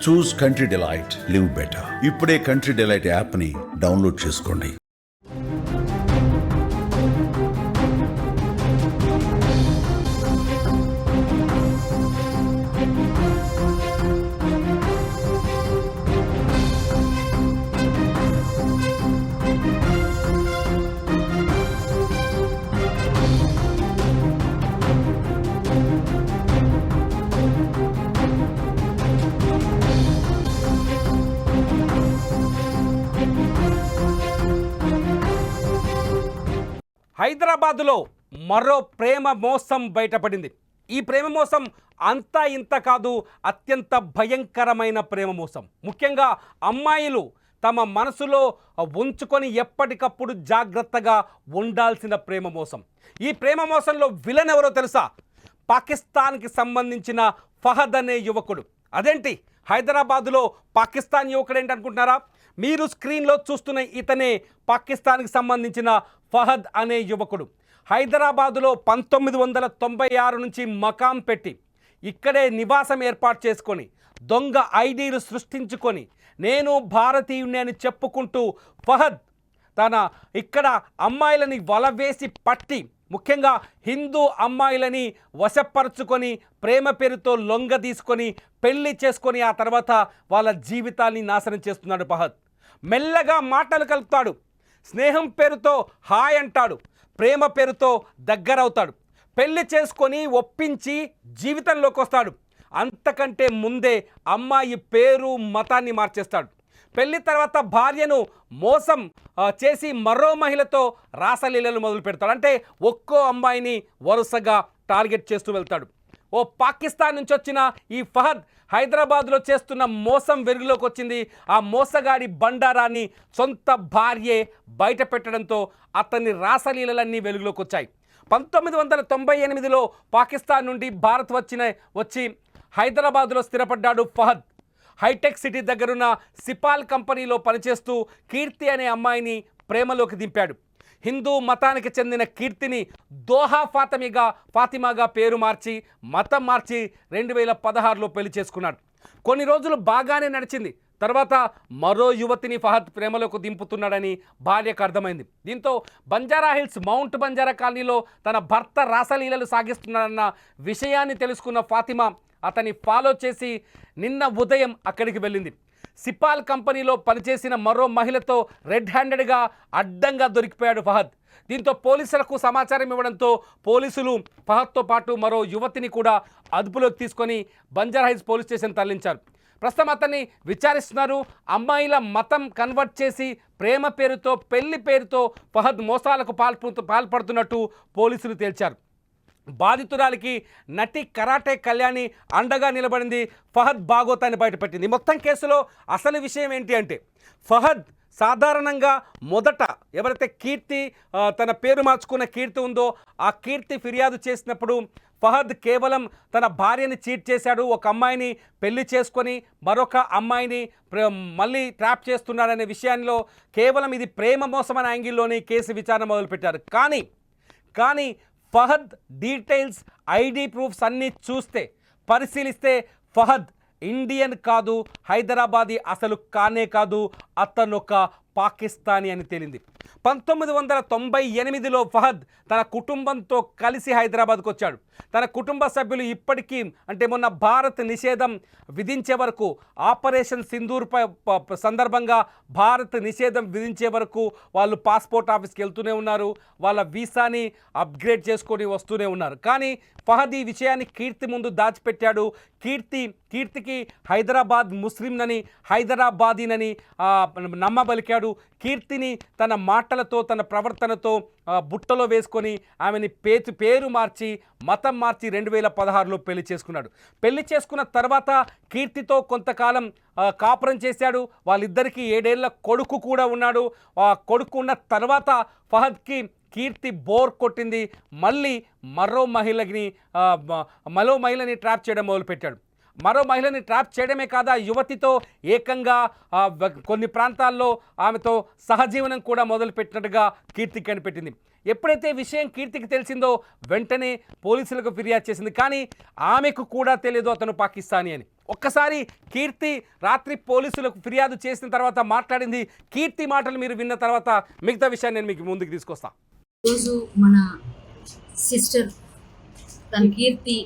చూస్ country delight, live better. ఇప్పుడే country delight యాప్ని download చేసుకోండి. హైదరాబాదులో మరో ప్రేమ మోసం బయటపడింది. ఈ ప్రేమ మోసం అంతా ఇంత కాదు, అత్యంత భయంకరమైన ప్రేమ మోసం. ముఖ్యంగా అమ్మాయిలు తమ మనసులో ఉంచుకొని ఎప్పటికప్పుడు జాగ్రత్తగా ఉండాల్సిన ప్రేమ మోసం. ఈ ప్రేమ మోసంలో విలన్ ఎవరో తెలుసా? పాకిస్తాన్కి సంబంధించిన ఫహద్ అనే యువకుడు. అదేంటి హైదరాబాదులో పాకిస్తాన్ యువకుడు ఏంటి అనుకుంటున్నారా? మీరు స్క్రీన్లో చూస్తున్న ఇతనే పాకిస్తాన్కి సంబంధించిన ఫహద్ అనే యువకుడు. హైదరాబాదులో 1996 నుంచి మకాం పెట్టి ఇక్కడే నివాసం ఏర్పాటు చేసుకొని దొంగ ఐడీలు సృష్టించుకొని నేను భారతీయుడిని అని చెప్పుకుంటూ ఫహద్ తన ఇక్కడ అమ్మాయిలని వలవేసి పట్టి ముఖ్యంగా హిందూ అమ్మాయిలని వశపరుచుకొని ప్రేమ పేరుతో లొంగ తీసుకొని పెళ్లి చేసుకొని ఆ తర్వాత వాళ్ళ జీవితాన్ని నాశనం చేస్తున్నాడు ఫహద్. మెల్లగా మాటలు కలుపుతాడు, స్నేహం పేరుతో హాయ్ అంటాడు, ప్రేమ పేరుతో దగ్గరవుతాడు, పెళ్లి చేసుకొని ఒప్పించి జీవితంలోకి వస్తాడు. అంతకంటే ముందే అమ్మాయి పేరు మతాన్ని మార్చేస్తాడు. పెళ్లి తర్వాత భార్యను మోసం చేసి మరో మహిళతో రాసలీలలు మొదలు పెడతాడు. అంటే ఒక్కో అమ్మాయిని వరుసగా టార్గెట్ చేస్తూ వెళ్తాడు. ఓ పాకిస్తాన్ నుంచి వచ్చిన ఈ ఫహద్ హైదరాబాద్లో చేస్తున్న మోసం వెలుగులోకి వచ్చింది. ఆ మోసగాడి బండారాన్ని సొంత భార్యే బయట పెట్టడంతో అతని రాసలీలలన్నీ వెలుగులోకి వచ్చాయి. 1998లో పాకిస్తాన్ నుండి భారత్ వచ్చి హైదరాబాద్లో స్థిరపడ్డాడు ఫహద్. హైటెక్ సిటీ దగ్గరున్న సిపాల్ కంపెనీలో పనిచేస్తూ కీర్తి అనే అమ్మాయిని ప్రేమలోకి దింపాడు. హిందూ మతానికి చెందిన కీర్తిని దోహా ఫాతిమాగా పేరు మార్చి మతం మార్చి 2016లో పెళ్లి చేసుకున్నాడు. కొన్ని రోజులు బాగానే నడిచింది. తర్వాత మరో యువతిని ఫహద్ ప్రేమలోకి దింపుతున్నాడని భార్యకు అర్థమైంది. దీంతో బంజారాహిల్స్ మౌంట్ బంజారా కాలనీలో తన భర్త రాసలీలలు సాగిస్తున్నాడన్న విషయాన్ని తెలుసుకున్న ఫాతిమా అతన్ని ఫాలో చేసి నిన్న ఉదయం అక్కడికి వెళ్ళింది. సిపాల్ కంపెనీలో పనిచేసిన మరో మహిళతో రెడ్ హ్యాండెడ్గా అడ్డంగా దొరికిపోయాడు ఫహద్. దీంతో పోలీసులకు సమాచారం ఇవ్వడంతో పోలీసులు ఫహద్తో పాటు మరో యువతిని కూడా అదుపులోకి తీసుకొని బంజారాహిల్స్ పోలీస్ స్టేషన్ తరలించారు. ప్రస్తుతం అతన్ని విచారిస్తున్నారు. అమ్మాయిల మతం కన్వర్ట్ చేసి ప్రేమ పేరుతో పెళ్లి పేరుతో ఫహద్ మోసాలకు పాల్పడుతున్నట్టు పోలీసులు తేల్చారు. బాధితురాలికి నటి కరాటే కళ్యాణి అండగా నిలబడింది. ఫహద్ బాగోతాన్ని బయటపెట్టింది. మొత్తం కేసులో అసలు విషయం ఏంటి అంటే ఫహద్ సాధారణంగా మొదట ఎవరైతే కీర్తి తన పేరు మార్చుకున్న కీర్తి ఉందో ఆ కీర్తి ఫిర్యాదు చేసినప్పుడు ఫహద్ కేవలం తన భార్యని చీట్ చేశాడు, ఒక అమ్మాయిని పెళ్లి చేసుకొని మరొక అమ్మాయిని మళ్ళీ ట్రాప్ చేస్తున్నాడనే విషయంలో కేవలం ఇది ప్రేమ మోసం అనే యాంగిల్లోని కేసు విచారణ మొదలుపెట్టారు. కానీ ఫహద్ డీటెయిల్స్ ఐడి ప్రూఫ్స్ అన్నీ పరిశీలిస్తే ఫహద్ ఇండియన్ కాదు, హైదరాబాదీ అసలు కానే కాదు, అతను ఒక పాకిస్తానీ అని తేలింది. 1998లో ఫహద్ తన కుటుంబంతో కలిసి హైదరాబాద్కు వచ్చాడు. తన కుటుంబ సభ్యులు ఇప్పటికీ అంటే మొన్న భారత్ నిషేధం విధించే వరకు ఆపరేషన్ సింధూర్పై సందర్భంగా భారత్ నిషేధం విధించే వరకు వాళ్ళు పాస్పోర్ట్ ఆఫీస్కి వెళ్తూనే ఉన్నారు, వాళ్ళ వీసాని అప్గ్రేడ్ చేసుకొని వస్తూనే ఉన్నారు. కానీ ఫహద్ ఈ విషయాన్ని కీర్తి ముందు దాచిపెట్టాడు. కీర్తికి హైదరాబాద్ ముస్లింనని హైదరాబాదీనని నమ్మబలికాడు. కీర్తిని తన మాటలతో తన ప్రవర్తనతో బుట్టలో వేసుకొని ఆమెని పేరు మార్చి మతం మార్చి 2016లో పెళ్లి చేసుకున్నాడు. పెళ్లి చేసుకున్న తర్వాత కీర్తితో కొంతకాలం కాపురం చేశాడు. వాళ్ళిద్దరికీ 7 ఏళ్ల కొడుకు కూడా ఉన్నాడు. ఆ కొడుకు ఉన్న తర్వాత ఫహద్కి కీర్తి బోర్ కొట్టింది. మళ్ళీ మరో మహిళని ట్రాప్ చేయడం మొదలుపెట్టాడు. మరో మహిళని ట్రాప్ చేయడమే కాదు, ఆ యువతితో ఏకంగా కొన్ని ప్రాంతాల్లో ఆమెతో సహజీవనం కూడా మొదలుపెట్టినట్టుగా కీర్తికి కనిపెట్టింది. ఎప్పుడైతే విషయం కీర్తికి తెలిసిందో వెంటనే పోలీసులకు ఫిర్యాదు చేసింది. కానీ ఆమెకు కూడా తెలియదు అతను పాకిస్తానీ అని. ఒక్కసారి కీర్తి రాత్రి పోలీసులకు ఫిర్యాదు చేసిన తర్వాత మాట్లాడింది. కీర్తి మాటలు మీరు విన్న తర్వాత మిగతా విషయాన్ని నేను మీకు ముందుకు తీసుకొస్తాను. రోజు మన సిస్టర్ తన కీర్తి,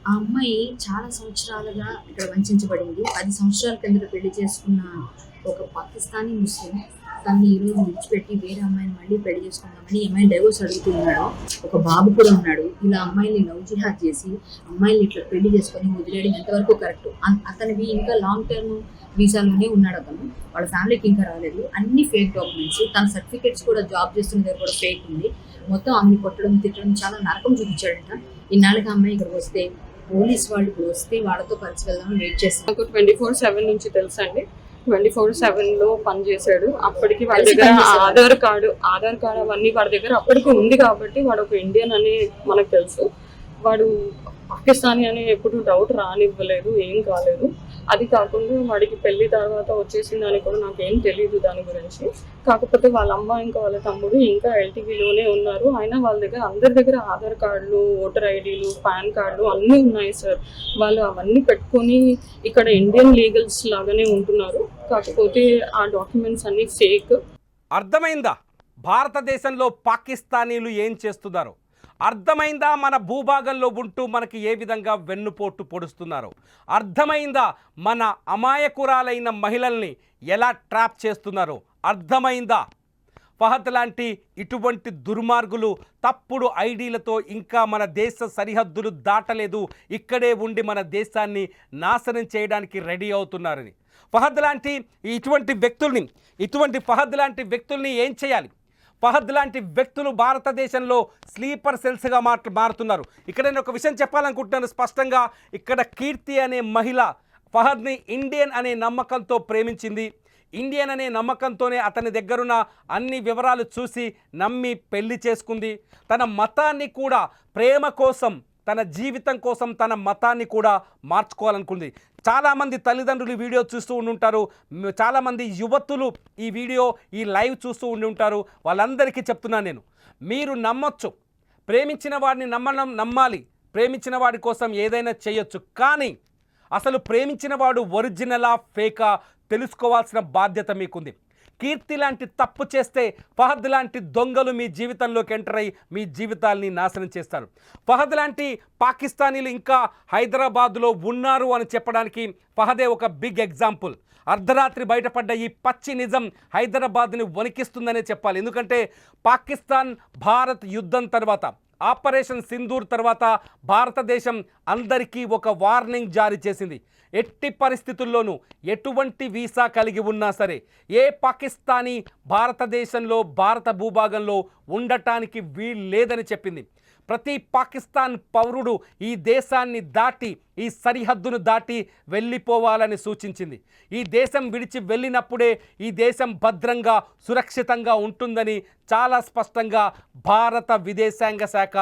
ఆ అమ్మాయి చాలా సంవత్సరాలుగా ఇక్కడ వంచబడింది. 10 సంవత్సరాల కిందట పెళ్లి చేసుకున్న ఒక పాకిస్తానీ ముస్లిం తనని ఈరోజు విడిచిపెట్టి వేరే అమ్మాయిని మళ్ళీ పెళ్లి చేసుకుందామని అమ్మాయి డైవోర్స్ అడుగుతున్నాడు. ఒక బాబు కూడా ఉన్నాడు. ఇలా అమ్మాయిని లవ్ జిహాద్ చేసి అమ్మాయిని ఇట్లా పెళ్లి చేసుకొని వదిలేయడం ఎంతవరకు కరెక్ట్? అతనివి ఇంకా లాంగ్ టర్మ్ వీసాలోనే ఉన్నాడు అతను. వాళ్ళ ఫ్యామిలీకి ఇంకా రాలేదు. అన్ని ఫేక్ డాక్యుమెంట్స్, తన సర్టిఫికేట్స్ కూడా జాబ్ చేస్తున్న దగ్గర కూడా ఫేక్ ఉంది. మొత్తం ఆమెను కొట్టడం తిట్టడం చాలా నరకం చూపించాడంట. ఇన్నాళ్ళకి అమ్మాయి ఇక్కడ వస్తే పోలీస్ వాళ్ళు ఇప్పుడు వస్తే వాళ్ళతో కలిసి వెళ్దామని వెయిట్ చేస్తాను. నాకు 24/7 నుంచి తెలుసు అండి. 24/7 పనిచేశాడు. అప్పటికి వాడి దగ్గర ఆధార్ కార్డు అవన్నీ వాడి దగ్గర అప్పటికి ఉంది కాబట్టి వాడు ఒక ఇండియన్ అని మనకు తెలుసు. వాడు పాకిస్తానీ అని ఎప్పుడు డౌట్ రానివ్వలేదు, ఏం కాలేదు. అది కాకుండా వాడికి పెళ్లి తర్వాత వచ్చేసిందని కూడా నాకేం తెలియదు దాని గురించి. కాకపోతే వాళ్ళ అమ్మ ఇంకా వాళ్ళ తమ్ముడు ఇంకా ఎల్టీవీలోనే ఉన్నారు. అయినా వాళ్ళ దగ్గర అందరి దగ్గర ఆధార్ కార్డులు, ఓటర్ ఐడీలు, పాన్ కార్డులు అన్నీ ఉన్నాయి సార్. వాళ్ళు అవన్నీ పెట్టుకొని ఇక్కడ ఇండియన్ లీగల్స్ లాగానే ఉంటున్నారు. కాకపోతే ఆ డాక్యుమెంట్స్ అన్నీ ఫేక్. అర్థమైందా భారతదేశంలో పాకిస్తానీలు ఏం చేస్తున్నారు? అర్థమైందా మన భూభాగంలో ఉంటూ మనకి ఏ విధంగా వెన్నుపోటు పొడుస్తున్నారు? అర్థమైందా మన అమాయకురాలైన మహిళల్ని ఎలా ట్రాప్ చేస్తున్నారు? అర్థమైందా? ఫహద్ లాంటి ఇటువంటి దుర్మార్గులు తప్పుడు ఐడీలతో ఇంకా మన దేశ సరిహద్దులు దాటలేదు, ఇక్కడే ఉండి మన దేశాన్ని నాశనం చేయడానికి రెడీ అవుతున్నారని. ఫహద్ లాంటి ఫహద్ లాంటి వ్యక్తుల్ని ఏం చేయాలి? ఫహద్ లాంటి వ్యక్తులు భారతదేశంలో స్లీపర్ సెల్స్గా మారుతున్నారు. ఇక్కడ నేను ఒక విషయం చెప్పాలనుకుంటున్నాను స్పష్టంగా. ఇక్కడ కీర్తి అనే మహిళ ఫహద్ని ఇండియన్ అనే నమ్మకంతో ప్రేమించింది. ఇండియన్ అనే నమ్మకంతోనే అతని దగ్గరున్న అన్ని వివరాలు చూసి నమ్మి పెళ్లి చేసుకుంది. తన మతాన్ని కూడా ప్రేమ కోసం, తన జీవితం కోసం తన మతాన్ని కూడా మార్చుకోవాలనుకుంది. చాలామంది తల్లిదండ్రులు వీడియో చూస్తూ ఉండుంటారు. చాలామంది యువతులు ఈ లైవ్ చూస్తూ ఉండుంటారు. వాళ్ళందరికీ చెప్తున్నాను నేను, మీరు నమ్మొచ్చు, ప్రేమించిన వాడిని నమ్మాలి, ప్రేమించిన వాడి కోసం ఏదైనా చేయొచ్చు. కానీ అసలు ప్రేమించిన వాడు ఒరిజినలా ఫేకా తెలుసుకోవాల్సిన బాధ్యత మీకుంది. కీర్తి లాంటి తప్పు చేస్తే ఫహద్ లాంటి దొంగలు మీ జీవితంలోకి ఎంటర్ అయ్యి మీ జీవితాల్ని నాశనం చేస్తారు. ఫహద్ లాంటి పాకిస్తానీలు ఇంకా హైదరాబాద్లో ఉన్నారు అని చెప్పడానికి ఫహదే ఒక బిగ్ ఎగ్జాంపుల్. అర్ధరాత్రి బయటపడ్డ ఈ పచ్చి నిజం హైదరాబాద్ని వణికిస్తుందనే చెప్పాలి. ఎందుకంటే పాకిస్తాన్ భారత్ యుద్ధం తర్వాత, ఆపరేషన్ సింధూర్ తర్వాత భారతదేశం అందరికీ ఒక వార్నింగ్ జారీ చేసింది. ఎట్టి పరిస్థితుల్లోనూ ఎటువంటి వీసా కలిగి ఉన్నా సరే ఏ పాకిస్తానీ భారతదేశంలో, భారత భూభాగంలో ఉండటానికి వీలు లేదని చెప్పింది. ప్రతి పాకిస్తాన్ పౌరుడు ఈ దేశాన్ని దాటి, ఈ సరిహద్దును దాటి వెళ్ళిపోవాలని సూచించింది. ఈ దేశం విడిచి వెళ్ళినప్పుడే ఈ దేశం భద్రంగా, సురక్షితంగా ఉంటుందని చాలా స్పష్టంగా భారత విదేశాంగ శాఖ,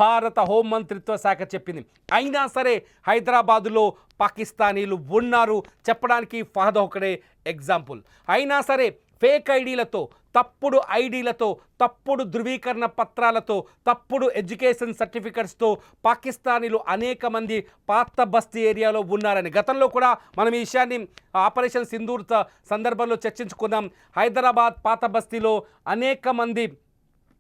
భారత హోంమంత్రిత్వ శాఖ చెప్పింది. అయినా సరే హైదరాబాదులో పాకిస్తానీలు ఉన్నారు చెప్పడానికి ఫహద్ ఒకడే ఎగ్జాంపుల్. అయినా సరే ఫేక్ ఐడీలతో, తప్పుడు ఐడీలతో, తప్పుడు ధృవీకరణ పత్రాలతో, తప్పుడు ఎడ్యుకేషన్ సర్టిఫికెట్స్తో పాకిస్తానీలు అనేక మంది పాత బస్తీ ఏరియాలో ఉన్నారని గతంలో కూడా మనం ఈ విషయాన్ని ఆపరేషన్ సింధూర్ సందర్భంలో చర్చించుకున్నాం. హైదరాబాద్ పాత బస్తీలో అనేక మంది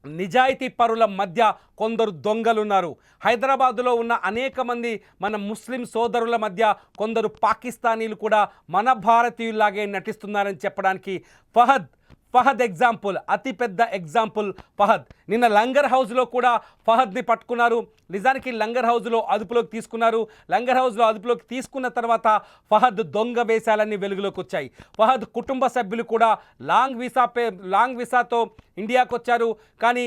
నిజాయితీ పరుల మధ్య కొందరు దొంగలున్నారు. హైదరాబాదులో ఉన్న అనేక మంది మన ముస్లిం సోదరుల మధ్య కొందరు పాకిస్తానీలు కూడా మన భారతీయుల్లాగే నటిస్తున్నారని చెప్పడానికి ఫహద్ ఎగ్జాంపుల్, అతిపెద్ద ఎగ్జాంపుల్ ఫహద్. నిన్న లంగర్ హౌస్లో కూడా ఫహద్ని పట్టుకున్నారు. నిజానికి లంగర్ హౌస్లో అదుపులోకి తీసుకున్నారు. లంగర్ హౌస్లో అదుపులోకి తీసుకున్న తర్వాత ఫహద్ దొంగ వేషాలన్నీ వెలుగులోకి వచ్చాయి. ఫహద్ కుటుంబ సభ్యులు కూడా లాంగ్ వీసాతో ఇండియాకు వచ్చారు. కానీ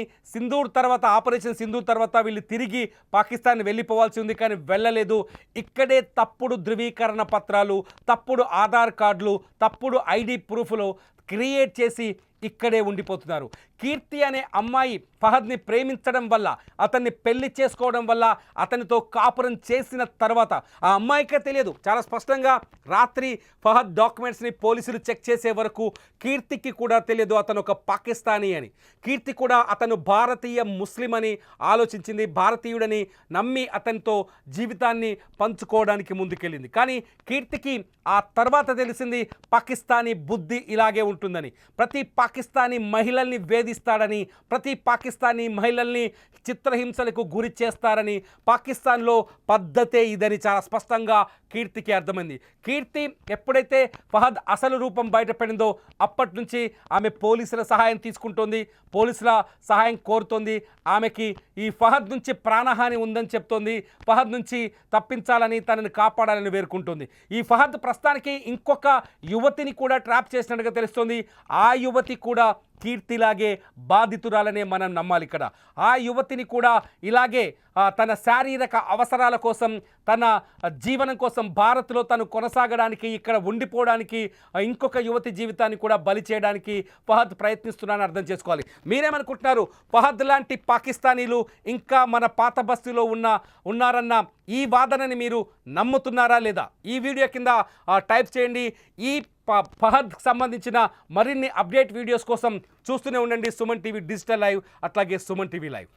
ఆపరేషన్ సింధూర్ తర్వాత వీళ్ళు తిరిగి పాకిస్తాన్ వెళ్ళిపోవాల్సి ఉంది, కానీ వెళ్ళలేదు. ఇక్కడే తప్పుడు ధృవీకరణ పత్రాలు, తప్పుడు ఆధార్ కార్డులు, తప్పుడు ఐడి ప్రూఫ్లు క్రియేట్ చేసి ఇక్కడే ఉండిపోతున్నారు. కీర్తి అనే అమ్మాయి ఫహద్ని ప్రేమించడం వల్ల, అతన్ని పెళ్లి చేసుకోవడం వల్ల, అతనితో కాపురం చేసిన తర్వాత ఆ అమ్మాయికే తెలియదు. చాలా స్పష్టంగా రాత్రి ఫహద్ డాక్యుమెంట్స్ని పోలీసులు చెక్ చేసే వరకు కీర్తికి కూడా తెలియదు అతను ఒక పాకిస్తానీ అని. కీర్తి కూడా అతను భారతీయ ముస్లిం అని ఆలోచించింది, భారతీయుడని నమ్మి అతనితో జీవితాన్ని పంచుకోవడానికి ముందుకెళ్ళింది. కానీ కీర్తికి ఆ తర్వాత తెలిసింది పాకిస్తానీ బుద్ధి ఇలాగే ఉంటుందని. ప్రతి పాకిస్తానీ మహిళల్ని వేధిస్తాడని, ప్రతి పాకిస్తానీ మహిళల్ని చిత్రహింసలకు గురి చేస్తారని, పాకిస్తాన్లో పద్ధతే ఇదని చాలా స్పష్టంగా కీర్తికి అర్థమైంది. కీర్తి ఎప్పుడైతే ఫహద్ అసలు రూపం బయటపడిందో అప్పటి నుంచి ఆమె పోలీసుల సహాయం తీసుకుంటోంది, పోలీసుల సహాయం కోరుతోంది. ఆమెకి ఈ ఫహద్ నుంచి ప్రాణహాని ఉందని చెప్తోంది, ఫహద్ నుంచి తప్పించాలని, తనని కాపాడాలని వేరుకుంటుంది. ఈ ఫహద్ ప్రస్తుతానికి ఇంకొక యువతిని కూడా ట్రాప్ చేసినట్టుగా తెలుస్తోంది. ఆ యువతి కూడా కీర్తిలాగే బాధితురాలనే మనం నమ్మాలి. ఇక్కడ ఆ యువతిని కూడా ఇలాగే తన శారీరక అవసరాల కోసం, తన జీవనం కోసం భారత్లో తను కొనసాగడానికి, ఇక్కడ ఉండిపోవడానికి, ఇంకొక యువతి జీవితాన్ని కూడా బలి చేయడానికి ఫహద్ ప్రయత్నిస్తున్నారని అర్థం చేసుకోవాలి. మీరేమనుకుంటున్నారు? ఫహద్ లాంటి పాకిస్తానీలు ఇంకా మన పాత బస్తీలో ఉన్నారన్న ఈ వాదనని మీరు నమ్ముతున్నారా లేదా? ఈ వీడియో కింద టైప్ చేయండి. ఈ ఫహద్కి సంబంధించిన మరిన్ని అప్డేట్ వీడియోస్ కోసం చూస్తూనే ఉండండి సుమన్ టీవీ డిజిటల్ లైవ్, అట్లాగే సుమన్ టీవీ లైవ్.